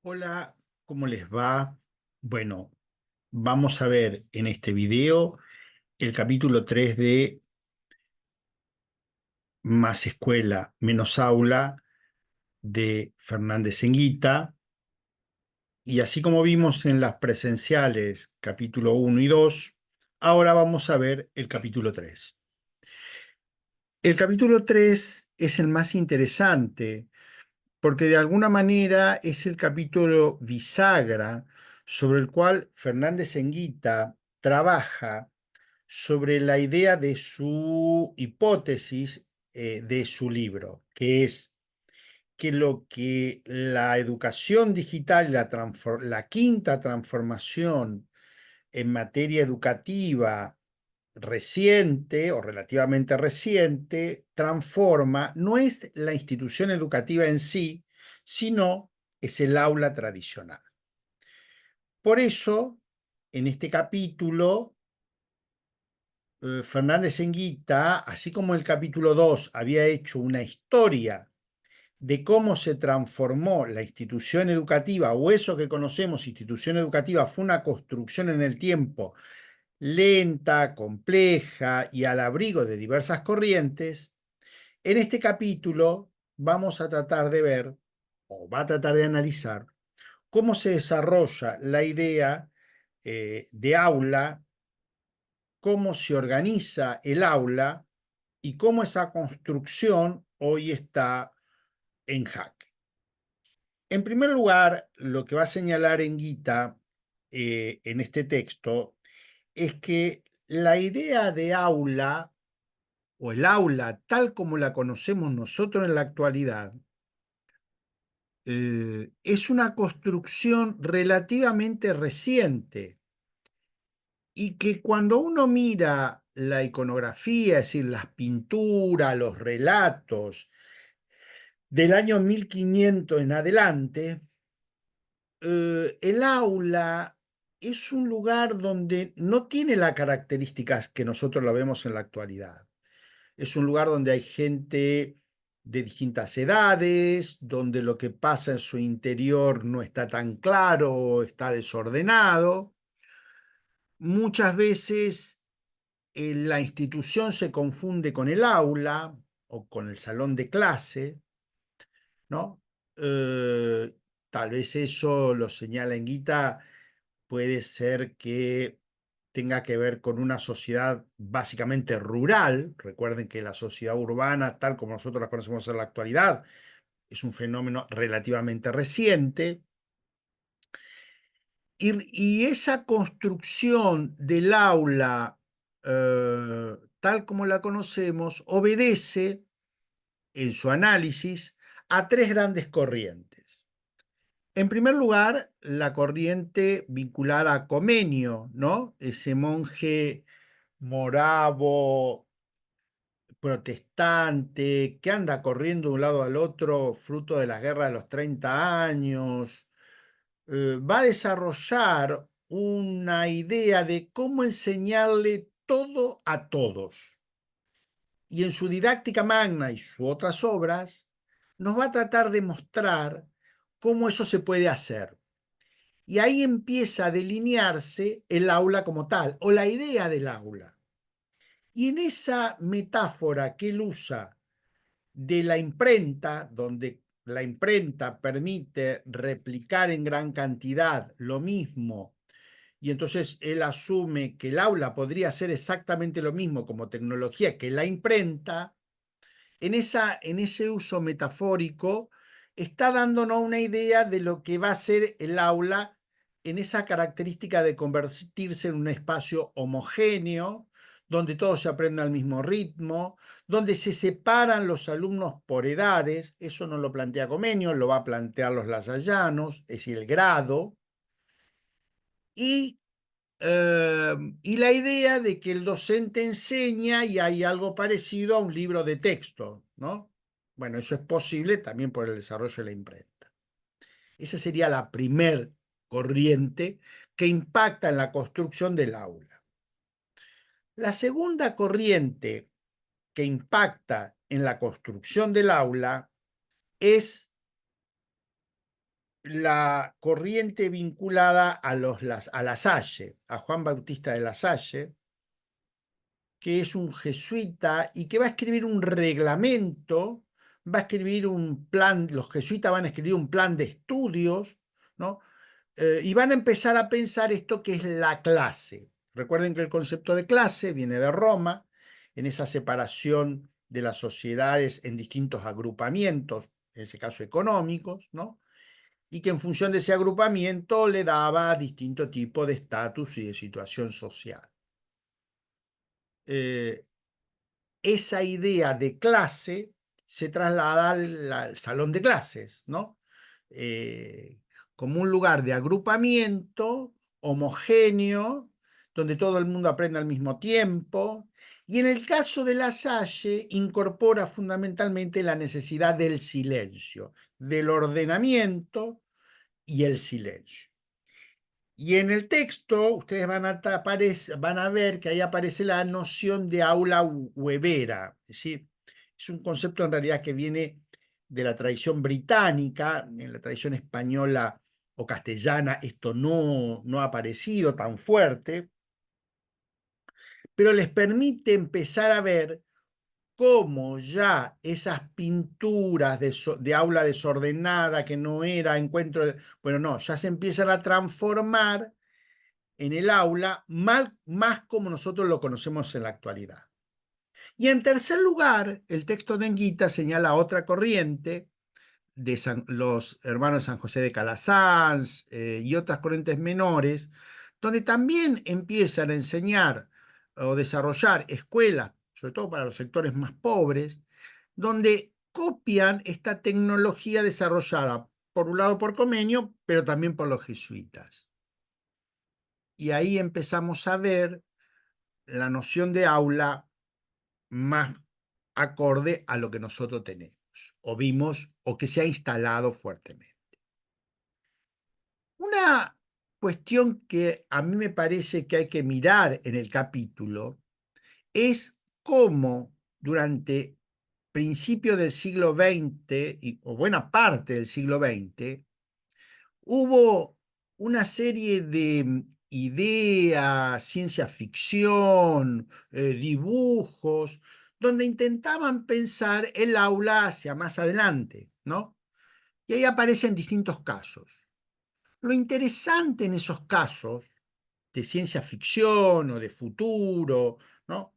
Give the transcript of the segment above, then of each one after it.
Hola, ¿cómo les va? Bueno, vamos a ver en este video el capítulo 3 de Más escuela, menos aula de Fernández Enguita. Y así como vimos en las presenciales capítulo 1 y 2, ahora vamos a ver el capítulo 3. El capítulo 3 es el más interesante porque de alguna manera es el capítulo bisagra sobre el cual Fernández Enguita trabaja sobre la idea de su hipótesis de su libro, que es que lo que la educación digital, la quinta transformación en materia educativa reciente o relativamente reciente transforma no es la institución educativa en sí, sino es el aula tradicional. Por eso, en este capítulo, Fernández Enguita, así como el capítulo 2 había hecho una historia de cómo se transformó la institución educativa, o eso que conocemos institución educativa, fue una construcción en el tiempo lenta, compleja y al abrigo de diversas corrientes. En este capítulo vamos a tratar de ver, o va a tratar de analizar, cómo se desarrolla la idea de aula, cómo se organiza el aula y cómo esa construcción hoy está en jaque. En primer lugar, lo que va a señalar Enguita en este texto es que la idea de aula o el aula tal como la conocemos nosotros en la actualidad es una construcción relativamente reciente y que cuando uno mira la iconografía, es decir, las pinturas, los relatos del año 1500 en adelante, el aula es un lugar donde no tiene las características que nosotros lo vemos en la actualidad. Es un lugar donde hay gente de distintas edades, donde lo que pasa en su interior no está tan claro, está desordenado. Muchas veces la institución se confunde con el aula o con el salón de clase, ¿no? Eh, Tal vez eso lo señala Enguita, puede ser que tenga que ver con una sociedad básicamente rural. Recuerden que la sociedad urbana, tal como nosotros la conocemos en la actualidad, es un fenómeno relativamente reciente. Y esa construcción del aula tal como la conocemos obedece en su análisis a tres grandes corrientes. En primer lugar, la corriente vinculada a Comenio, ¿no? Ese monje moravo, protestante, que anda corriendo de un lado al otro, fruto de la guerra de los 30 años, va a desarrollar una idea de cómo enseñarle todo a todos. Y en su didáctica magna y sus otras obras, nos va a tratar de mostrar cómo eso se puede hacer. Y ahí empieza a delinearse el aula como tal, o la idea del aula. Y en esa metáfora que él usa de la imprenta, donde la imprenta permite replicar en gran cantidad lo mismo, y entonces él asume que el aula podría ser exactamente lo mismo como tecnología que la imprenta, en ese uso metafórico está dándonos una idea de lo que va a ser el aula en esa característica de convertirse en un espacio homogéneo, donde todos se aprenden al mismo ritmo, donde se separan los alumnos por edades. Eso no lo plantea Comenio, lo va a plantear los lasallanos, es decir, el grado, y y la idea de que el docente enseña y hay algo parecido a un libro de texto, ¿no? Bueno, eso es posible también por el desarrollo de la imprenta. Esa sería la primer corriente que impacta en la construcción del aula. La segunda corriente que impacta en la construcción del aula es la corriente vinculada a La Salle, a Juan Bautista de La Salle, que es un jesuita y que va a escribir un reglamento, va a escribir un plan, los jesuitas van a escribir un plan de estudios, ¿no? Y van a empezar a pensar esto que es la clase. Recuerden que el concepto de clase viene de Roma, en esa separación de las sociedades en distintos agrupamientos, en ese caso económicos, ¿no? Y que en función de ese agrupamiento le daba distinto tipo de estatus y de situación social. Esa idea de clase se traslada al salón de clases, ¿no? Eh, como un lugar de agrupamiento homogéneo, donde todo el mundo aprende al mismo tiempo. Y en el caso de La Salle, incorpora fundamentalmente la necesidad del silencio, del ordenamiento y el silencio. Y en el texto ustedes van a ver que ahí aparece la noción de aula huevera. Es decir, es un concepto en realidad que viene de la tradición británica. En la tradición española o castellana esto no ha aparecido tan fuerte, pero les permite empezar a ver cómo ya esas pinturas de aula desordenada que no era encuentro, bueno, no, ya se empiezan a transformar en el aula, más como nosotros lo conocemos en la actualidad. Y en tercer lugar, el texto de Enguita señala otra corriente de los hermanos de San José de Calasanz y otras corrientes menores, donde también empiezan a enseñar o desarrollar escuelas, sobre todo para los sectores más pobres, donde copian esta tecnología desarrollada, por un lado por Comenio, pero también por los jesuitas. Y ahí empezamos a ver la noción de aula más acorde a lo que nosotros tenemos, o vimos, o que se ha instalado fuertemente. Una cuestión que a mí me parece que hay que mirar en el capítulo es cómo durante principios del siglo XX, o buena parte del siglo XX, hubo una serie de ideas, ciencia ficción, dibujos, donde intentaban pensar el aula hacia más adelante, ¿no? Y ahí aparecen distintos casos. Lo interesante en esos casos de ciencia ficción o de futuro, ¿no?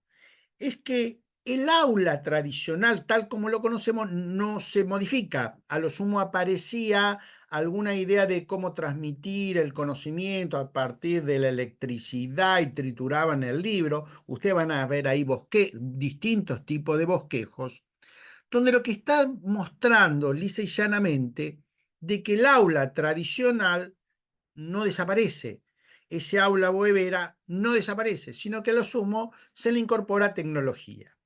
Es que el aula tradicional, tal como lo conocemos, no se modifica. A lo sumo aparecía alguna idea de cómo transmitir el conocimiento a partir de la electricidad y trituraban el libro. Ustedes van a ver ahí distintos tipos de bosquejos, donde lo que está mostrando lisa y llanamente de que el aula tradicional no desaparece. Ese aula huevera no desaparece, sino que a lo sumo se le incorpora tecnología.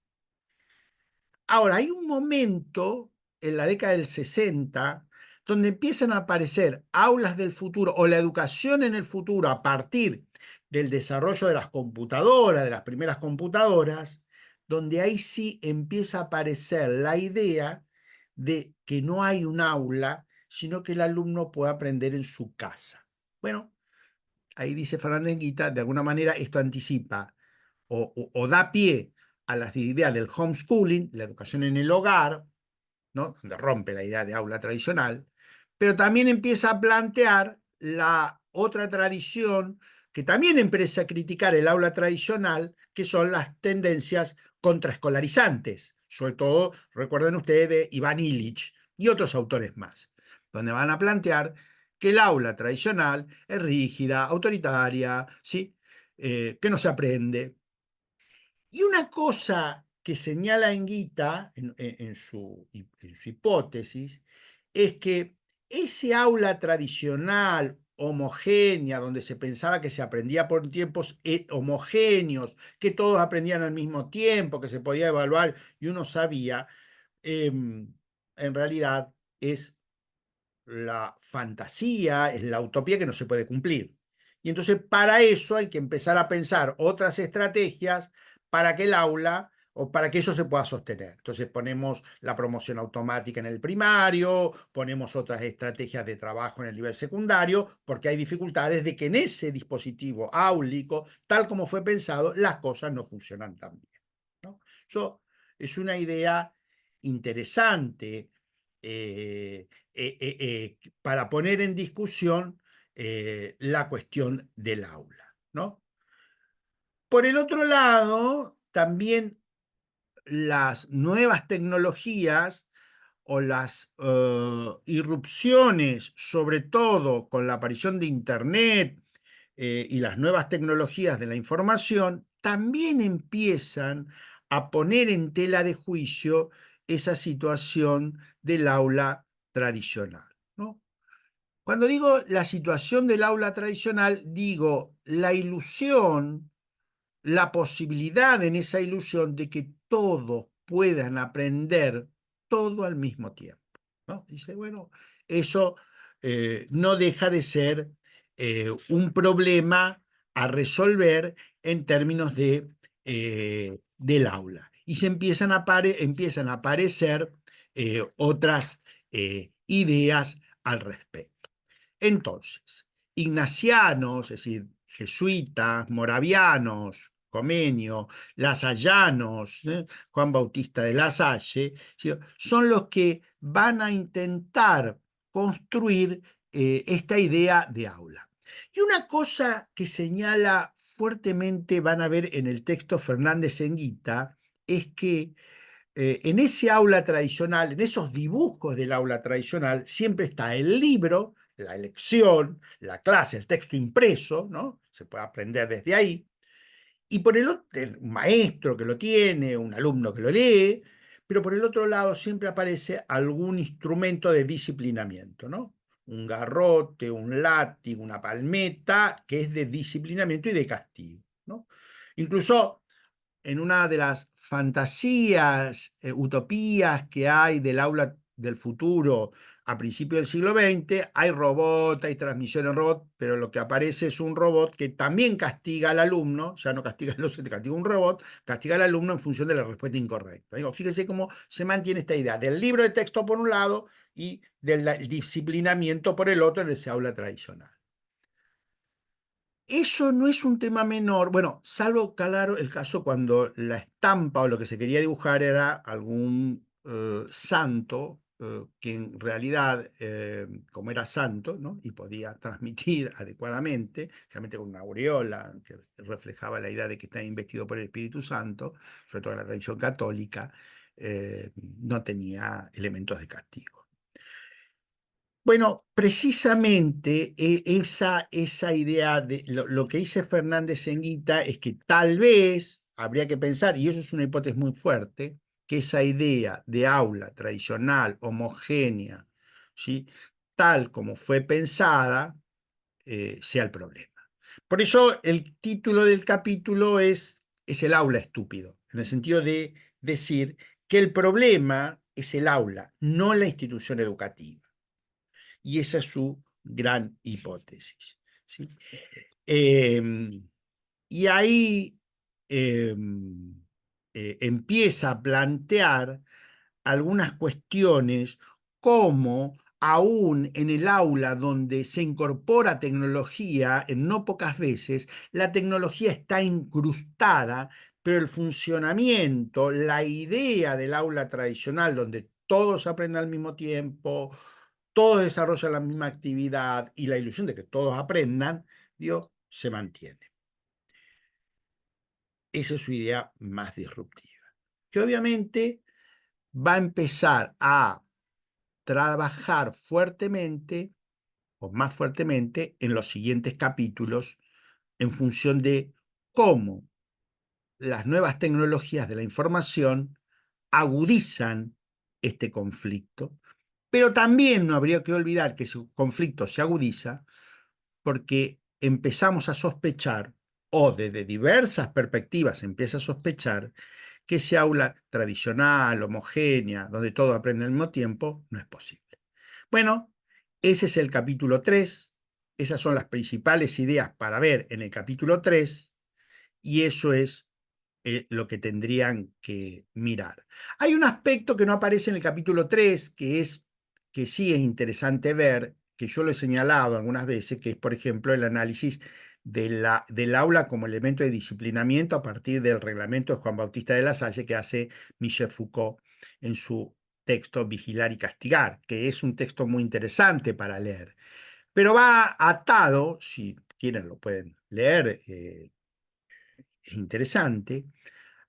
Ahora, hay un momento en la década del 60 donde empiezan a aparecer aulas del futuro o la educación en el futuro a partir del desarrollo de las computadoras, de las primeras computadoras, donde ahí sí empieza a aparecer la idea de que no hay un aula, sino que el alumno puede aprender en su casa. Bueno, ahí dice Fernández Guita, de alguna manera esto anticipa o da pie a las ideas del homeschooling, la educación en el hogar, ¿no? Donde rompe la idea de aula tradicional, pero también empieza a plantear la otra tradición que también empieza a criticar el aula tradicional, que son las tendencias contraescolarizantes, sobre todo, recuerden ustedes, de Iván Illich y otros autores más, donde van a plantear que el aula tradicional es rígida, autoritaria, ¿sí? Que no se aprende. Y una cosa que señala Enguita en su hipótesis es que ese aula tradicional, homogénea, donde se pensaba que se aprendía por tiempos homogéneos, que todos aprendían al mismo tiempo, que se podía evaluar y uno sabía, en realidad es la fantasía, es la utopía que no se puede cumplir. Y entonces para eso hay que empezar a pensar otras estrategias para que el aula o para que eso se pueda sostener. Entonces ponemos la promoción automática en el primario, ponemos otras estrategias de trabajo en el nivel secundario, porque hay dificultades de que en ese dispositivo áulico, tal como fue pensado, las cosas no funcionan tan bien, ¿no? Eso es una idea interesante para poner en discusión la cuestión del aula, ¿no? Por el otro lado, también las nuevas tecnologías o las irrupciones, sobre todo con la aparición de Internet y las nuevas tecnologías de la información, también empiezan a poner en tela de juicio esa situación del aula tradicional, ¿no? Cuando digo la situación del aula tradicional, digo la ilusión, la posibilidad en esa ilusión de que todos puedan aprender todo al mismo tiempo, ¿no? Dice, bueno, eso no deja de ser un problema a resolver en términos del aula. Y se empiezan a aparecer otras ideas al respecto. Entonces, ignacianos, es decir, jesuitas, moravianos, Comenio, lasallanos, Juan Bautista de La Salle, ¿sí? Son los que van a intentar construir esta idea de aula. Y una cosa que señala fuertemente, van a ver en el texto Fernández Enguita, es que en ese aula tradicional, en esos dibujos del aula tradicional, siempre está el libro, la elección, la clase, el texto impreso, ¿no? Se puede aprender desde ahí. Y por el otro, un maestro que lo tiene, un alumno que lo lee, pero por el otro lado siempre aparece algún instrumento de disciplinamiento, ¿no? Un garrote, un látigo, una palmeta, que es de disciplinamiento y de castigo, ¿no? Incluso en una de las fantasías, utopías que hay del aula del futuro a principios del siglo XX, hay robot, hay transmisión en robot, pero lo que aparece es un robot que también castiga al alumno, ya no castiga al docente, castiga un robot, castiga al alumno en función de la respuesta incorrecta. Digo, fíjese cómo se mantiene esta idea del libro de texto por un lado y del disciplinamiento por el otro en ese aula tradicional. Eso no es un tema menor, bueno, salvo, claro, el caso cuando la estampa o lo que se quería dibujar era algún santo que en realidad, como era santo, ¿no? Y podía transmitir adecuadamente, realmente con una aureola que reflejaba la idea de que está investido por el Espíritu Santo, sobre todo en la religión católica, no tenía elementos de castigo. Bueno, precisamente esa idea de lo que dice Fernández Enguita es que tal vez habría que pensar, y eso es una hipótesis muy fuerte, que esa idea de aula tradicional, homogénea, ¿sí? Tal como fue pensada, sea el problema. Por eso el título del capítulo es el aula estúpido, en el sentido de decir que el problema es el aula, no la institución educativa. Y esa es su gran hipótesis, ¿sí? Y ahí empieza a plantear algunas cuestiones como aún en el aula donde se incorpora tecnología, en no pocas veces, la tecnología está incrustada, pero el funcionamiento, la idea del aula tradicional donde todos aprenden al mismo tiempo, todos desarrollan la misma actividad y la ilusión de que todos aprendan, digo, se mantiene. Esa es su idea más disruptiva, que obviamente va a empezar a trabajar fuertemente o más fuertemente en los siguientes capítulos en función de cómo las nuevas tecnologías de la información agudizan este conflicto, pero también no habría que olvidar que ese conflicto se agudiza porque empezamos a sospechar, o desde diversas perspectivas se empieza a sospechar, que ese aula tradicional, homogénea, donde todos aprenden al mismo tiempo, no es posible. Bueno, ese es el capítulo 3, esas son las principales ideas para ver en el capítulo 3, y eso es lo que tendrían que mirar. Hay un aspecto que no aparece en el capítulo 3, que sí es interesante ver, que yo lo he señalado algunas veces, que es, por ejemplo, el análisis del aula como elemento de disciplinamiento a partir del reglamento de Juan Bautista de la Salle que hace Michel Foucault en su texto Vigilar y Castigar, que es un texto muy interesante para leer. Pero va atado, si quieren lo pueden leer, es interesante,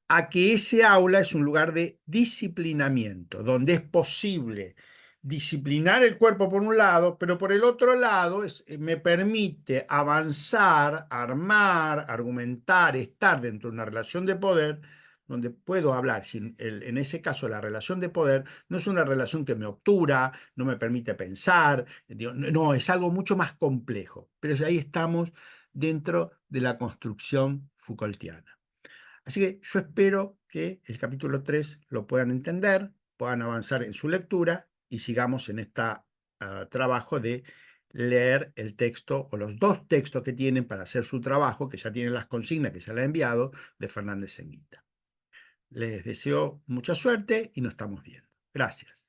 a que ese aula es un lugar de disciplinamiento, donde es posible disciplinar el cuerpo por un lado, pero por el otro lado me permite avanzar, armar, argumentar, estar dentro de una relación de poder donde puedo hablar. En ese caso, la relación de poder no es una relación que me obtura, no me permite pensar, no, es algo mucho más complejo. Pero ahí estamos dentro de la construcción Foucaultiana. Así que yo espero que el capítulo 3 lo puedan entender, puedan avanzar en su lectura y sigamos en este trabajo de leer el texto o los dos textos que tienen para hacer su trabajo, que ya tienen las consignas que ya le he enviado, de Fernández Enguita. Les deseo mucha suerte y nos estamos viendo. Gracias.